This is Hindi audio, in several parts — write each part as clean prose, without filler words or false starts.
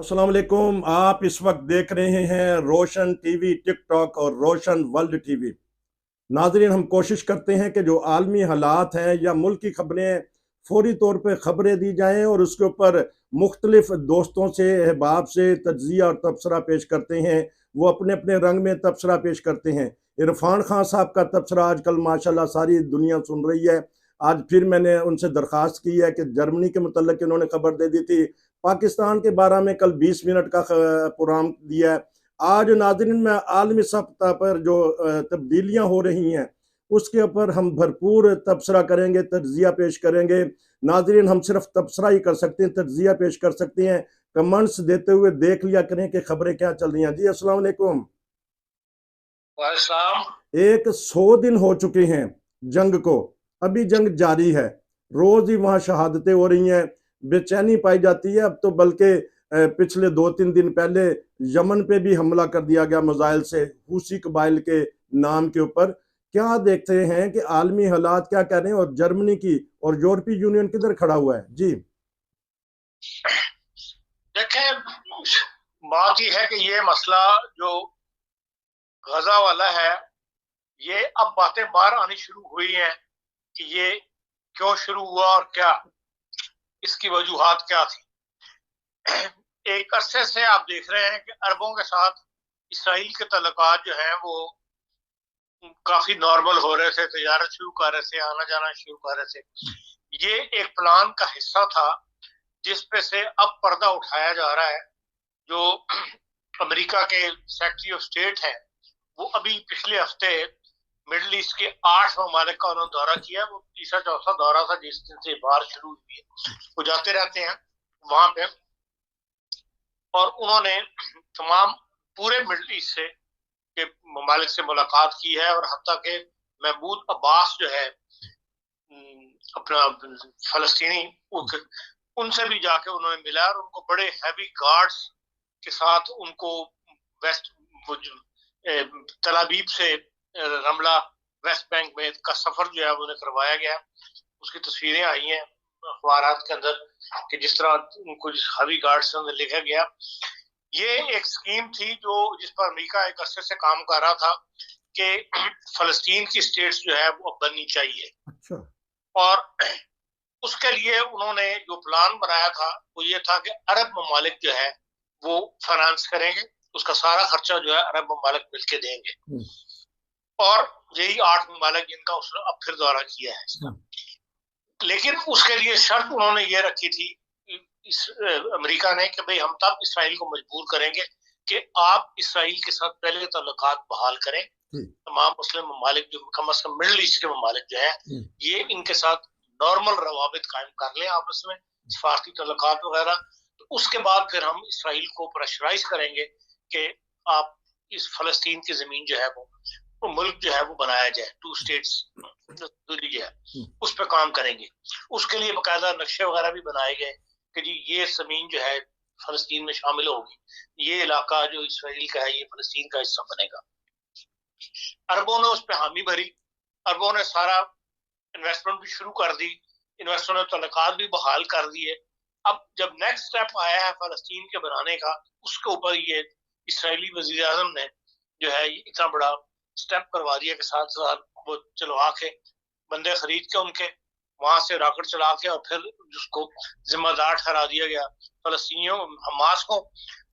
अस्सलाम वालेकुम। आप इस वक्त देख रहे हैं रोशन टीवी, टिकटॉक और रोशन वर्ल्ड टीवी। नाजरीन, हम कोशिश करते हैं कि जो आलमी हालात हैं या मुल्क की खबरें फौरी तौर पर खबरें दी जाएं और उसके ऊपर मुख्तलिफ दोस्तों से, अहबाब से तज्जिया और तबसरा पेश करते हैं। वो अपने अपने रंग में तबसरा पेश करते हैं। इरफान खान साहब का तबसरा आजकल माशाल्लाह सारी दुनिया सुन रही है। आज फिर मैंने उनसे दरख्वास्त की है कि जर्मनी के मुतल्लिक इन्होंने खबर दे दी थी, पाकिस्तान के बारे में कल 20 मिनट का प्रोग्राम दिया है। आज नाज़रीन में आलमी सतह पर जो तब्दीलियां हो रही हैं उसके ऊपर हम भरपूर तबसरा करेंगे, तज्जिया पेश करेंगे। नाज़रीन, हम सिर्फ तबसरा ही कर सकते हैं, तज्जिया पेश कर सकते हैं। कमेंट्स देते हुए देख लिया करें कि खबरें क्या चल रही हैं। जी अस्सलाम वालेकुम। एक 100 दिन हो चुके हैं जंग को, अभी जंग जारी है। रोज ही वहां शहादतें हो रही हैं, बेचैनी पाई जाती है। अब तो बल्कि पिछले 2-3 दिन पहले यमन पे भी हमला कर दिया गया मिसाइल से, हूसी कबाइल के नाम के ऊपर। क्या देखते हैं कि आलमी हालात क्या कह रहे हैं और जर्मनी की और यूरोपीय यूनियन किधर खड़ा हुआ है? जी देखें, बात यह है कि ये मसला जो गजा वाला है, ये अब बातें बाहर आनी शुरू हुई हैं कि ये क्यों शुरू हुआ और क्या इसकी वजूहात क्या थी। एक अरसे से आप देख रहे हैं कि अरबों के साथ इसराइल के तल्लुकात जो हैं वो काफी नॉर्मल हो रहे थे, तजारत शुरू कर रहे थे, आना जाना शुरू कर रहे थे। ये एक प्लान का हिस्सा था जिस पे से अब पर्दा उठाया जा रहा है। जो अमेरिका के सेक्रेटरी ऑफ स्टेट है, वो अभी पिछले हफ्ते मिडल ईस्ट के 8 ममालिक का उन्होंने दौरा किया। वो तीसरा चौथा दौरा था जिस दिन से बाहर शुरू हुई है। वो जाते रहते हैं वहां पे, और उन्होंने तमाम पूरे मिडल ईस्ट से के ममालिक से मुलाकात की है। और हत्ता के महमूद अब्बास जो है अपना फलस्तीनी, उनसे भी जाके उन्होंने मिला और उनको बड़े हैवी गार्ड्स के साथ उनको वेस्ट तल अबीब से रमला वेस्ट बैंक में का सफर जो है उन्हें करवाया गया। उसकी तस्वीरें आई हैं अखबारात के अंदर कि जिस तरह उनको हैवी गार्ड से अंदर लिखा गया। ये एक स्कीम थी जो जिस पर अमेरिका एक अरसे से काम कर रहा था कि फलस्तीन की स्टेट्स जो है वो बननी चाहिए। अच्छा। और उसके लिए उन्होंने जो प्लान बनाया था वो ये था कि अरब ममालिक जो है वो फाइनेंस करेंगे, उसका सारा खर्चा जो है अरब ममालिक मिलके देंगे। और यही 8 ममालिक जिनका उसने अब फिर दौरा किया है इसका। लेकिन उसके लिए शर्त उन्होंने ये रखी थी अमेरिका ने कि भाई हम तब इसराइल को मजबूर करेंगे कि आप इसराइल के साथ पहले ताल्लुकात बहाल करें। तमाम मुस्लिम ममालिक जो कम अज कम मिडल ईस्ट के ममालिक जो है ये इनके साथ नॉर्मल रवाबित कायम कर लें आपस में, सफारती ताल्लुकात वगैरह। तो उसके बाद फिर हम इसराइल को प्रेशराइज करेंगे कि आप इस फलस्तीन की जमीन जो है वो मुल्क जो है वो बनाया जाए, 2 स्टेट्स जो है उस पर काम करेंगे। उसके लिए बाकायदा नक्शे वगैरह भी बनाए गए कि जी ये जमीन जो है फलस्तीन में शामिल होगी, ये इलाका जो इसराइल का है ये फलस्तीन का हिस्सा बनेगा। अरबों ने उस पर हामी भरी, अरबों ने सारा इन्वेस्टमेंट भी शुरू कर दी, इन्वेस्टरों ने तल्लुकात भी बहाल कर दिए। अब जब नेक्स्ट स्टेप आया है फलस्तीन के बनाने का, उसके ऊपर ये इसराइली वजीर आजम ने जो है इतना बड़ा स्टेप करवा दिया कि साथ साथ वो चलवा के बंदे खरीद के उनके वहां से रॉकेट चला के और फिर उसको जिम्मेदार ठहरा दिया गया फलस्तीनियों हमास को।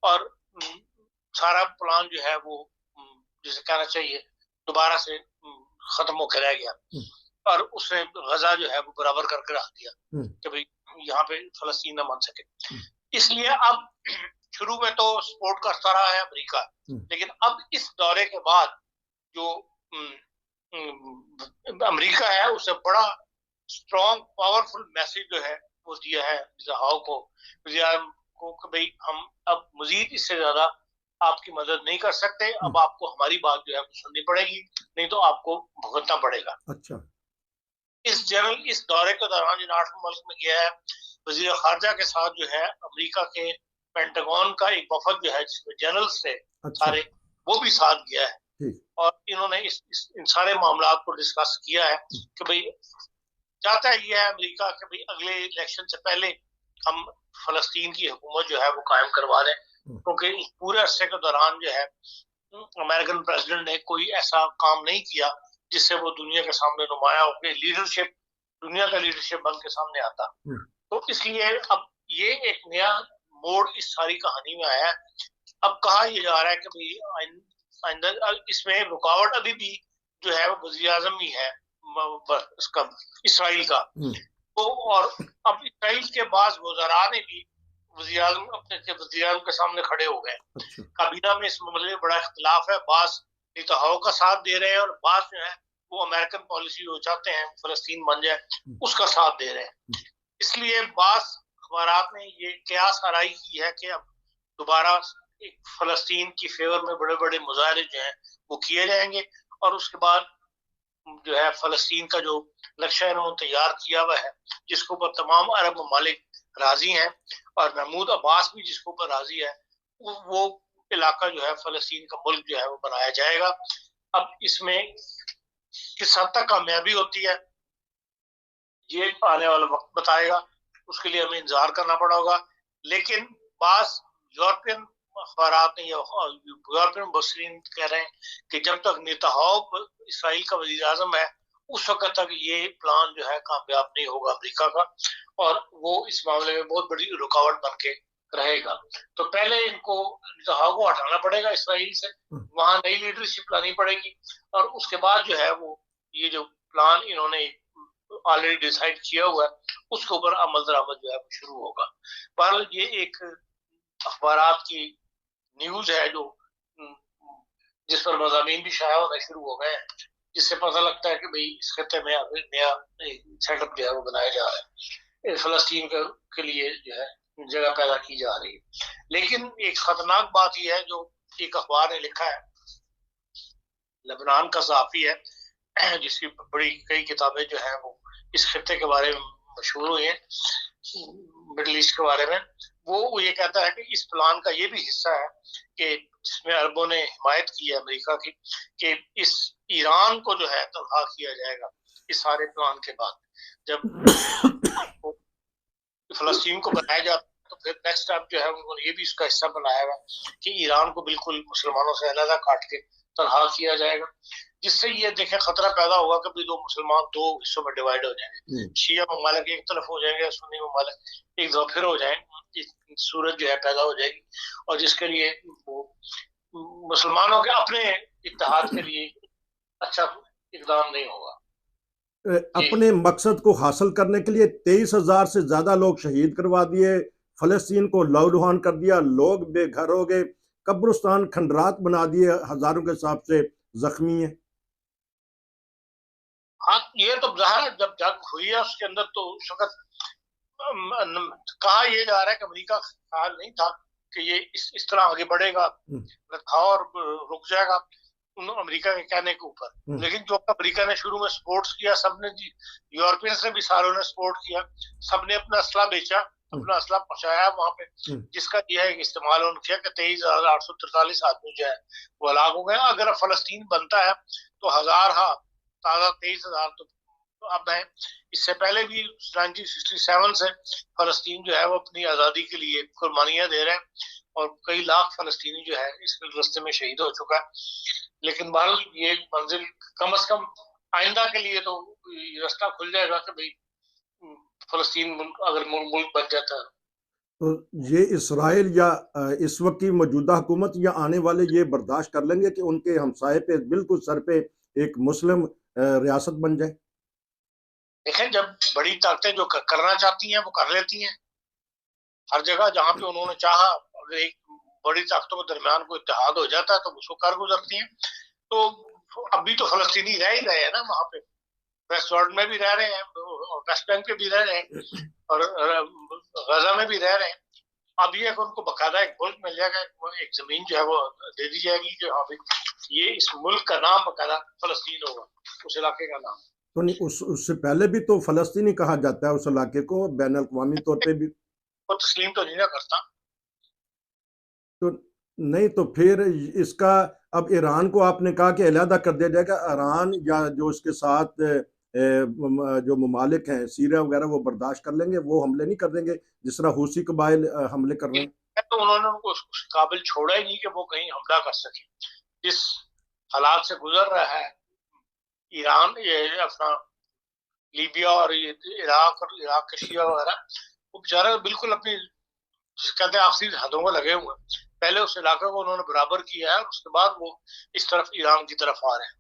और सारा प्लान जो है वो जिसे कहना चाहिए दोबारा से खत्म होकर रह गया। और उसने गजा जो है वो बराबर करके रख दिया कि भाई यहाँ पे फलस्तीन न बन सके। इसलिए अब शुरू में तो सपोर्ट करता रहा है अमेरिका, लेकिन अब इस दौरे के बाद जो अमेरिका है उसे बड़ा स्ट्रॉन्ग पावरफुल मैसेज जो है वो दिया है को कि भाई हम अब मजीद इससे ज्यादा आपकी मदद नहीं कर सकते, अब आपको हमारी बात जो है सुननी पड़ेगी, नहीं तो आपको भुगतना पड़ेगा। अच्छा। इस दौरे के दौरान जिन 8 मुल्क में गया है, वजीर खारजा के साथ जो है अमेरिका के पेंटागन का एक वफद जो है जिसमें जनरल्स थे सारे, वो भी साथ गया है। और इन्होंने इन सारे मामला को डिस्कस किया है कि भाई चाहता है ये है अमेरिका कि भाई अगले इलेक्शन से पहले हम फलस्तीन की हुकूमत जो है वो कायम करवा दें, क्योंकि इस पूरे अरसे के दौरान जो है अमेरिकन प्रेसिडेंट ने कोई ऐसा काम नहीं किया जिससे वो दुनिया के सामने नुमाया होकर लीडरशिप, दुनिया का लीडरशिप बन के सामने आता। तो इसलिए अब ये एक नया मोड़ इस सारी कहानी में आया है। अब कहा यह जा रहा है कि भाई इसमें रुकावट अभी भी जो है वो वज़ीर आज़म ही है इसका, इसराइल का। तो और अब इसराइल के बाद वज़रा ने भी वज़ीर आज़म के सामने खड़े हो गए। काबीना में इस मामले में बड़ा इख्तिलाफ है, बास नेतन्याहू का साथ दे रहे हैं और बास जो है वो अमेरिकन पॉलिसी जो चाहते हैं फलस्तीन बन जाए उसका साथ दे रहे हैं। इसलिए बास अखबारात ने ये कयास आराई की है कि अब दोबारा एक फलस्तीन की फेवर में बड़े बड़े मुजाहरे जो हैं वो किए जाएंगे और उसके बाद जो है फलस्तीन का जो नक्शा इन्होंने तैयार किया हुआ है, जिसके ऊपर तमाम अरब ममालिक राजी हैं और महमूद अब्बास भी जिसके ऊपर राजी है, वो इलाका जो है फलस्तीन का मुल्क जो है वो बनाया जाएगा। अब इसमें किस हद तक कामयाबी होती है ये आने वाला वक्त बताएगा, उसके लिए हमें इंतजार करना पड़ा होगा। लेकिन बास यूरोपियन अखबारात ने यूरोपियन मुबस्सिरीन कह रहे हैं कि जब तक नेतन्याहू इसराइल का वज़ीर आज़म है उस वक्त तक ये प्लान जो है कामयाब नहीं होगा अमेरिका का, और वो इस मामले में बहुत बड़ी रुकावट बन के रहेगा। तो पहले इनको नेतन्याहू को हटाना पड़ेगा इसराइल से, वहां नई लीडरशिप लानी पड़ेगी और उसके बाद जो है वो ये जो प्लान इन्होंने ऑलरेडी डिसाइड किया हुआ है उसके ऊपर अमल दरामद जो है शुरू होगा। पर ये एक अखबारात की न्यूज है जो जिस पर मज़ामीन भी शाया होना शुरू हो गए हैं, जिससे पता लगता है कि भाई इस खत्ते में नया सेटअप जो है वो बनाया जा रहा है, फलस्तीन के लिए जो है जगह पैदा की जा रही है। लेकिन एक खतरनाक बात यह है जो एक अखबार ने लिखा है, लेबनान का सहाफी है जिसकी बड़ी कई किताबें जो है वो इस खत्ते के बारे में मशहूर हुई है, मिडिल ईस्ट के बारे में। वो ये कहता है कि इस प्लान का ये भी हिस्सा है कि जिसमें अरबों ने हिमायत की है अमेरिका की, कि इस ईरान को जो है तनख्वाह किया जाएगा इस सारे प्लान के बाद। जब फलस्तीन को बनाया जाता तो फिर नेक्स्ट स्टेप जो है उन्होंने ये भी इसका हिस्सा बनाया हुआ कि ईरान को बिल्कुल मुसलमानों से अलग काट के तनख्वाह किया जाएगा, जिससे ये देखें खतरा पैदा होगा कि भी मुसलमान दो हिस्सों में डिवाइड हो जाएंगे, शिया ममालिक एक तरफ हो जाएंगे, सुन्नी ममालिक एक तरफ फिर हो जाएंगे, सूरत जो है पैदा हो जाएगी और जिसके लिए वो मुसलमानों के अपने इत्तेहाद के लिए अच्छा इकदाम नहीं होगा। अपने मकसद को हासिल करने के लिए 23,000 से ज्यादा लोग शहीद करवा दिए, फलस्तीन को लहूलुहान कर दिया, लोग बेघर हो गए, कब्रिस्तान खंडरात बना दिए, हजारों के हिसाब से जख्मी है। हाँ, ये तो ज़ाहिर जब जंग हुई है उसके अंदर तो उस वक्त कहा यह जा रहा है कि अमेरिका ख्याल नहीं था कि ये इस तरह आगे बढ़ेगा था और रुक जाएगा अमेरिका के कहने के ऊपर। लेकिन जो अमेरिका ने शुरू में सपोर्ट किया, सबने यूरोपियंस ने भी सारों ने सपोर्ट किया, सबने अपना असला बेचा, अपना असला पहुंचाया वहां पे, जिसका यह है कि इस्तेमाल उन्होंने किया कि 23,843 आदमी जो है वो हलाक हो गए। अगर फलस्तीन बनता है तो हजार ताजा 23,000 तो अब है। इससे पहले भी 1967 से फलस्तीन जो है वो अपनी आज़ादी के लिए कुर्बानियां दे रहे हैं और कई लाख फलस्तीनी जो है इस रास्ते में शहीद हो चुका है। लेकिन बहरहाल ये मंजिल कम से कम आइंदा के लिए तो रास्ता खुल जाएगा कि भाई फलस्तीन अगर मुल्क बन जाता है तो ये इसराइल या इस वक्त की मौजूदा हुकूमत या आने वाले ये बर्दाश्त कर लेंगे कि उनके हमसाये पे बिल्कुल सर पे एक मुस्लिम रियासत बन जाए। देखें, जब बड़ी ताकतें जो करना चाहती हैं वो कर लेती हैं। हर जगह जहां पे उन्होंने चाहा, अगर एक बड़ी ताकतों के दरमियान कोई इत्तेहाद हो जाता है तो उसको कर गुजरती हैं। तो अभी तो फलस्तीनी रह ही रहे हैं ना वहां पे, वेस्ट जॉर्डन में भी रह रहे हैं, वेस्ट बैंक पे भी रह रहे हैं और गजा में भी रह रहे हैं। अब ये उनको बकायदा एक मुल्क मिल जाएगा, एक जमीन जो है वो दे दी जाएगी कि हाँ भाई ये इस मुल्क का नाम बकायदा फलस्तीन होगा, उस इलाके का नाम। तो नहीं, उससे पहले भी तो फलस्तीनी कहा जाता है उस इलाके को, बैन अल-अक़वामी तौर पे भी वो तस्लीम तो नहीं ना करता। तो नहीं, तो फिर इसका अब ईरान को आपने कहा कि अलहदा कर दिया जाएगा, ईरान या जो इसके साथ जो ममालिक हैं सीरिया वगैरह वो बर्दाश्त कर लेंगे, वो हमले नहीं कर देंगे जिस तरह हूसी कबाइल हमले कर रहे हैं? तो उन्होंने उनको उस काबिल छोड़ा ही नहीं कि वो कहीं हमला कर सके। जिस हालात से गुजर रहा है ईरान, ये अपना लीबिया और ये इराक के शिया वगैरह, वो बेचारा बिल्कुल अपनी कहते हैं आखिरी हदों में लगे हुए हैं। पहले उस इलाके को उन्होंने बराबर किया है और उसके बाद वो इस तरफ ईरान की तरफ आ रहे हैं।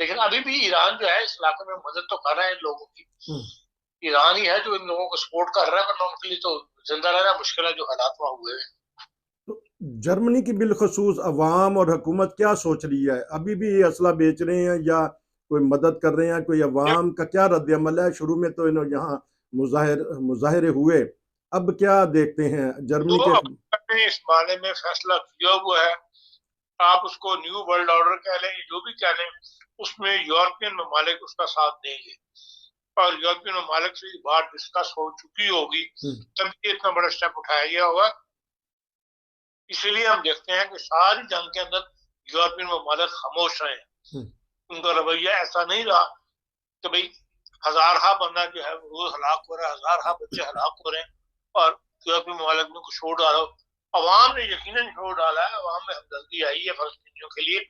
लेकिन अभी भी ईरान जो है इस इलाके में मदद तो कर रहा है इन लोगों की। ईरान ही है जो इन लोगों को सपोर्ट कर रहा है, वरना उनके लिए तो जिंदा रहना मुश्किल है जो हालात वहां हुए हैं। तो जर्मनी की बिलखसूस अवाम और हुकूमत क्या सोच रही है? अभी भी ये असला बेच रहे हैं या कोई मदद कर रहे हैं? कोई अवाम का क्या रद्द अमल है? शुरू में तो इन्होंने यहाँ मुजाहरे हुए, अब क्या देखते हैं जर्मनी के? ने इस बारे में फैसला किया हुआ है, आप उसको न्यू वर्ल्ड ऑर्डर कह लें, जो भी कह लें, उसमें यूरोपियन ममालिक उसका साथ देंगे और यूरोपियन ममालिक से बात डिस्कस हो चुकी होगी, तभी इतना बड़ा स्टेप उठाया गया होगा। इसीलिए हम देखते हैं कि सारी जंग के अंदर यूरोपियन ममालिक खामोश रहे। उनका रवैया ऐसा नहीं रहा कि भाई हजारहा बंदा जो है रोज हलाक हो रहा है, हजारहा बच्चे हलाक हो रहे हैं और यूरोपीय ममालिक ने कुछ छोड़ डाला। अवाम ने यकीनन छोड़ डाला है, अवाम में हमदर्दी आई है फलस्तीनियों के लिए,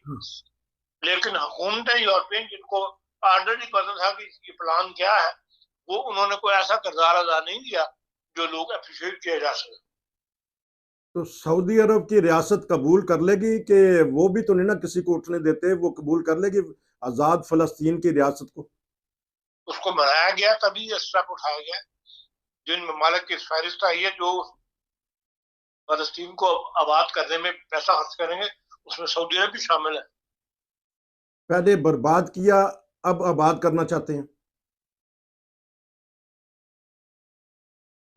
लेकिन हुकूमतें यूरोपियन जिनको ऑलरेडी पता था कि ये प्लान क्या है, वो उन्होंने कोई ऐसा किरदार अदा नहीं किया जो लोग अप्रिशिएट किया जा सके। तो सऊदी अरब की रियासत कबूल कर लेगी कि वो भी तो नहीं ना किसी को उठने देते, वो कबूल कर लेगी आजाद फलस्तीन की रियासत को? उसको मनाया गया तभी ये स्टेप उठाया गया। जिन ममालिक की फहरिस्त आई है जो फलस्तीन को आबाद करने में पैसा खर्च करेंगे, उसमें सऊदी अरब भी शामिल है। पहले बर्बाद किया, अब आबाद करना चाहते हैं।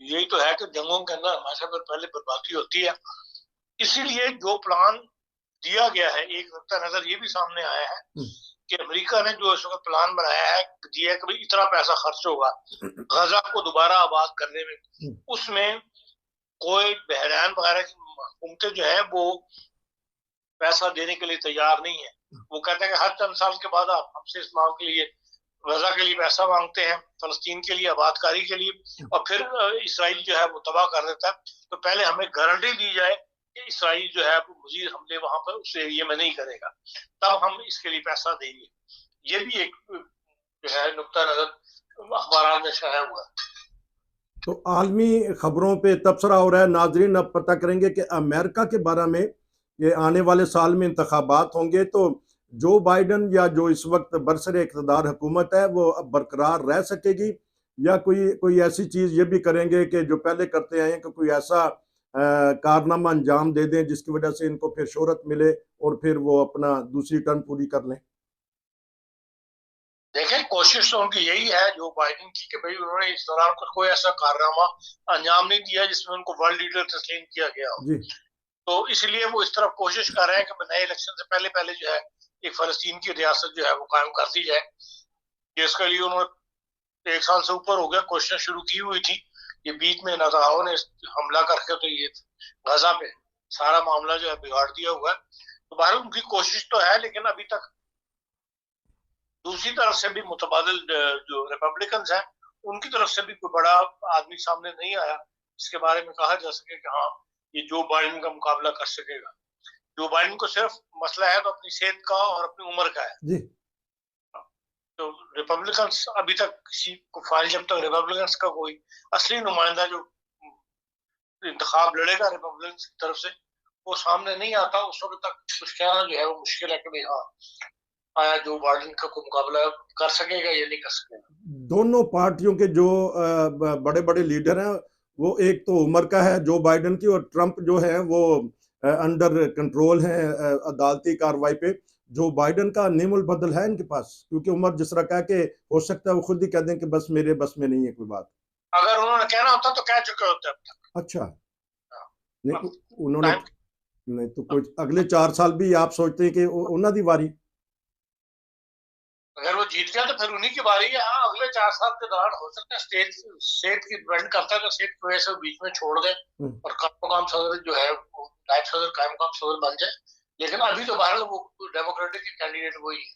यही तो है कि जंगों के अंदर हमेशा पहले बर्बादी होती है। इसीलिए जो प्लान दिया गया है, एक नुक्ता नजर ये भी सामने आया है कि अमेरिका ने जो इस वक्त प्लान बनाया है, दिया है कि भाई इतना पैसा खर्च होगा गजा को दोबारा आबाद करने में, उसमें कोई बहरान वगैरह की हुकूमतें जो है वो पैसा देने के लिए तैयार नहीं है। वो कहते हैं कि हर चंद साल के बाद आप हमसे इस मांग के लिए, गजा के लिए पैसा मांगते हैं, फलस्तीन के लिए, आबादकारी के लिए, और फिर इसराइल जो है वो तबाह कर देता है। तो पहले हमें गारंटी दी जाए कि इसराइल जो है वो मजीद हमले वहां पर उस एरिया में नहीं करेगा, तब हम इसके लिए पैसा देंगे। ये भी एक जो है नुक्ता नजर अखबार में छाया हुआ। तो आलमी खबरों पे तबसरा हो रहा है। नाजरीन अब पता करेंगे कि अमेरिका के बारे में, ये आने वाले साल में इंतखाबात होंगे तो जो बाइडन या जो इस वक्त बरसरे इक़्तिदार हुकूमत है वो अब बरकरार रह सकेगी, या कोई ऐसी चीज़ ये भी करेंगे कि जो पहले करते आए हैं कि कोई ऐसा कारनामा अंजाम दे दें जिसकी वजह से इनको फिर शोहरत मिले और फिर वो अपना दूसरी टर्म पूरी कर लें? देखें, कोशिश तो उनकी यही है जो बाइडेन की कि भाई उन्होंने इस दौरान कोई ऐसा कारनामा अंजाम नहीं दिया जिसमें उनको वर्ल्ड लीडर तस्लीम किया गया हो। तो इसलिए वो इस तरफ कोशिश कर रहे हैं कि नए इलेक्शन से पहले पहले जो है एक फलस्तीन की रियासत जो है वो कायम कर दी जाए, जिसके लिए उन्होंने 1 साल से ऊपर हो गया कोशिशें शुरू की हुई थी। ये बीच में नेताओं ने हमला करके तो ये गजा पे सारा मामला जो है बिगाड़ दिया हुआ है। तो बाहर उनकी कोशिश तो है, लेकिन अभी तक दूसरी तरफ से भी मुतबादिल जो रिपब्लिकन हैं उनकी तरफ से भी कोई बड़ा आदमी सामने नहीं आया इसके बारे में कहा जा सके कि हाँ ये जो बाइडेन का मुकाबला कर सकेगा। जो बाइडेन को सिर्फ मसला है तो अपनी सेहत का और अपनी उम्र का है जी। तो रिपब्लिकन्स अभी तक किसी को फाइल, जब तक रिपब्लिकन्स का कोई असली नुमाइंदा जो इंतखाब लड़ेगा रिपब्लिकन की तरफ से वो सामने नहीं आता, उस वक्त तक कुछ कहना जो है वो मुश्किल है कि भाई हाँ आया जो बाइडेन का कोई मुकाबला कर सकेगा या नहीं कर सकेगा। दोनों पार्टियों के जो बड़े बड़े लीडर हैं, वो एक तो उम्र का है जो बाइडेन की, और ट्रंप जो है वो अंडर कंट्रोल है अदालती कार्रवाई पे। जो बाइडेन का निमुल बदल है इनके पास, क्योंकि उम्र जिस तरह कह के हो सकता है वो खुद ही कह दें कि बस मेरे बस में नहीं है कोई बात। अगर उन्होंने कहना होता तो कह चुके होते अब तक। अच्छा, नहीं उन्होंने नहीं तो कुछ अगले 4 साल भी आप सोचते हैं कि उन्होंने दी बारी, अगर वो जीत गया तो फिर उन्हीं की बारी है। हाँ, अगले 4 साल के दौरान हो सकता है स्टेट की डिपेंड करता है तो स्टेट की वजह से बीच में छोड़ दे और काम सदर जो है नायब सदर काम सदर बन जाए, लेकिन अभी तो बाहर वो डेमोक्रेटिक कैंडिडेट वही है।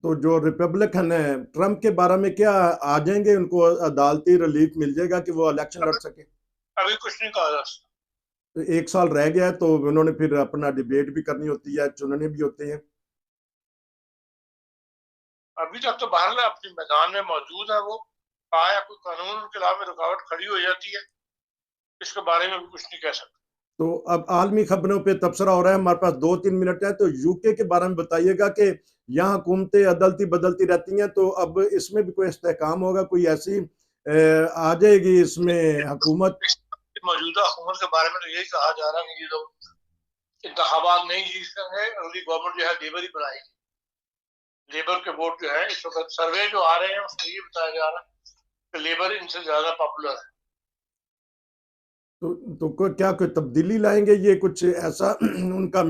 तो जो रिपब्लिकन है ट्रम्प के बारे में क्या आ जाएंगे, उनको अदालती रिलीफ मिल जाएगा कि वो इलेक्शन लड़ सके? अभी कुछ नहीं कहा जा सकता। तो 1 साल रह गया है, तो उन्होंने फिर अपना डिबेट भी करनी होती है, चुनने भी होते हैं। अभी तक तो बाहर अपने मैदान में मौजूद है वो, आया कोई कानून के खिलाफ में रुकावट खड़ी हो जाती है, इसके बारे में भी कुछ नहीं कह सकते। तो अब आलमी खबरों पे तबसरा हो रहा है, हमारे पास 2-3 मिनट है, तो यूके के बारे में बताइएगा कि यहाँ हुकूमतें अदलती बदलती रहती हैं, तो अब इसमें भी कोई इस्तेहकाम होगा, कोई ऐसी आ जाएगी इसमें हुकूमत? मौजूदा हुकूमत के बारे में तो यही कहा जा रहा है कि ये लोग इंतखाबात नहीं जीत सकेंगे, अगली गवर्नमेंट जो है लेबर ही बनाएगी। लेबर के वोट जो है इस वक्त सर्वे जो आ रहे हैं उसमें ये बताया जा रहा है कि लेबर इनसे ज्यादा पॉपुलर है। तो क्या कोई तब्दीली लाएंगे, ये कुछ ऐसा उनका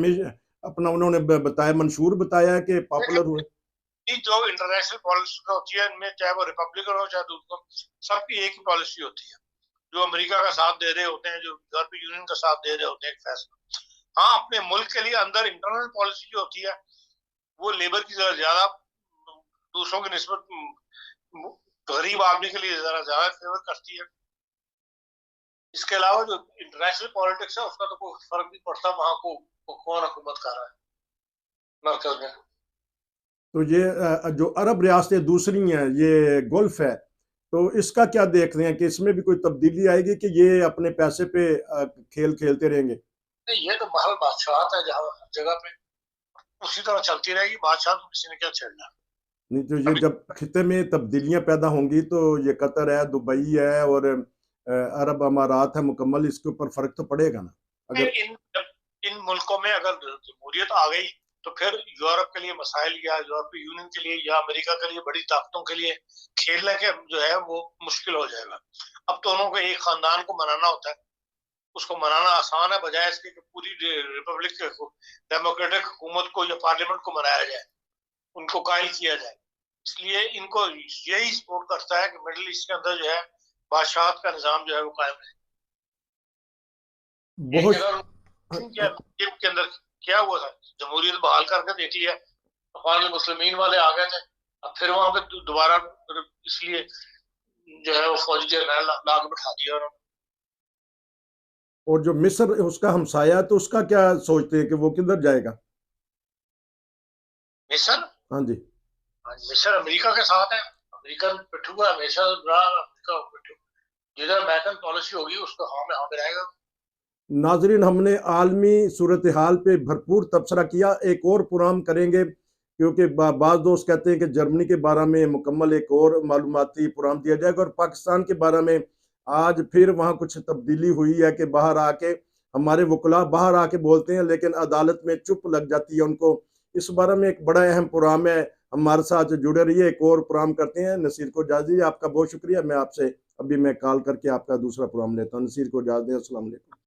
अपना उन्होंने बताया, मंशूर बताया है कि पॉपुलर हुए? जो इंटरनेशनल पॉलिसी होती है इनमें, चाहे वो रिपब्लिकन हो चाहे दूसरा, सबकी एक ही पॉलिसी होती है। जो अमेरिका का साथ दे रहे होते हैं, जो यूरोपीय यूनियन का साथ दे रहे होते हैं एक फैसला। हाँ, अपने मुल्क के लिए अंदर इंटरनल पॉलिसी जो होती है वो लेबर की ज्यादा दूसरों की निस्बत गरीब आदमी के लिए ज्यादा फेवर करती है। इसके अलावा जो इंटरनेशनल पॉलिटिक्स है उसका तो कोई फर्क नहीं पड़ता वहां को कौन हुकूमत कर रहा है मरकज में। तो ये जो अरब रियासतें दूसरी हैं, ये गुल्फ है, तो इसका क्या देख रहे हैं कि इसमें भी कोई तब्दीली आएगी कि ये अपने पैसे पे खेल खेलते रहेंगे? नहीं, ये तो महल बादशाह है जहाँ हर जगह पे उसी तरह चलती रहेगी, बादशाह तो किसी ने क्या छेड़ना। नहीं, तो ये जब खिते में तब्दीलियां पैदा होंगी तो ये कतर है, दुबई है और अरब अमारात है, मुकम्मल इसके ऊपर फर्क तो पड़ेगा ना। अगर इन मुल्कों में अगर जमहूरियत आ गई तो फिर यूरोप के लिए मसाइल या यूरोपीय यूनियन के लिए या अमेरिका के लिए बड़ी ताकतों के लिए खेलने के जो है वो मुश्किल हो जाएगा। अब तो उन्होंने एक खानदान को मनाना होता है, उसको मनाना आसान है, बजाय इसके कि पूरी रिपब्लिक डेमोक्रेटिक हुकूमत को या पार्लियामेंट को मनाया जाए, उनको कायल किया जाए। इसलिए इनको यही सपोर्ट करता है कि मिडिल ईस्ट के अंदर जो है बादशाहत का निजाम जो है वो कायम रहे। बहुत के अंदर क्या हुआ था, जमहूरियत बहाल करके देख लिया, अफगान मुस्लिमीन वाले आ गए थे, अब फिर वहां पे दोबारा इसलिए जो है वो फौजी जरनैल ला के बैठा दिया उन्होंने। और जो मिस्र उसका हमसाया है, तो उसका क्या सोचते हैं कि वो किधर जाएगा? मिस्र, हाँ जी। मिस्र अमेरिका के साथ है, अमेरिका पिट्ठू है हमेशा रहा, अमेरिका पिट्ठू, जिधर अमेरिकन पॉलिसी होगी उसको हाँ में हाँ मिलाएगा। नाजरीन, हमने आलमी सूरत हाल पे भरपूर तबसरा किया, एक और प्रोग्राम करेंगे क्योंकि बाज़ दोस्त कहते हैं कि जर्मनी के बारे में मुकम्मल एक और मालूमाती प्रोग्राम दिया जाएगा, और पाकिस्तान के बारे में आज फिर वहाँ कुछ तब्दीली हुई है कि बाहर आके हमारे वकला बाहर आके बोलते हैं लेकिन अदालत में चुप लग जाती है उनको। इस बारे में एक बड़ा अहम प्रोग्राम है, हमारे साथ जुड़े रहिए, एक और प्रोग्राम करते हैं। नसीर को इजाज़त दीजिए, आपका बहुत शुक्रिया। मैं आपसे अभी मैं कॉल करके आपका दूसरा प्रोग्राम लेता हूँ। नसीर को इजाज़त दें। अस्सलाम वालेकुम।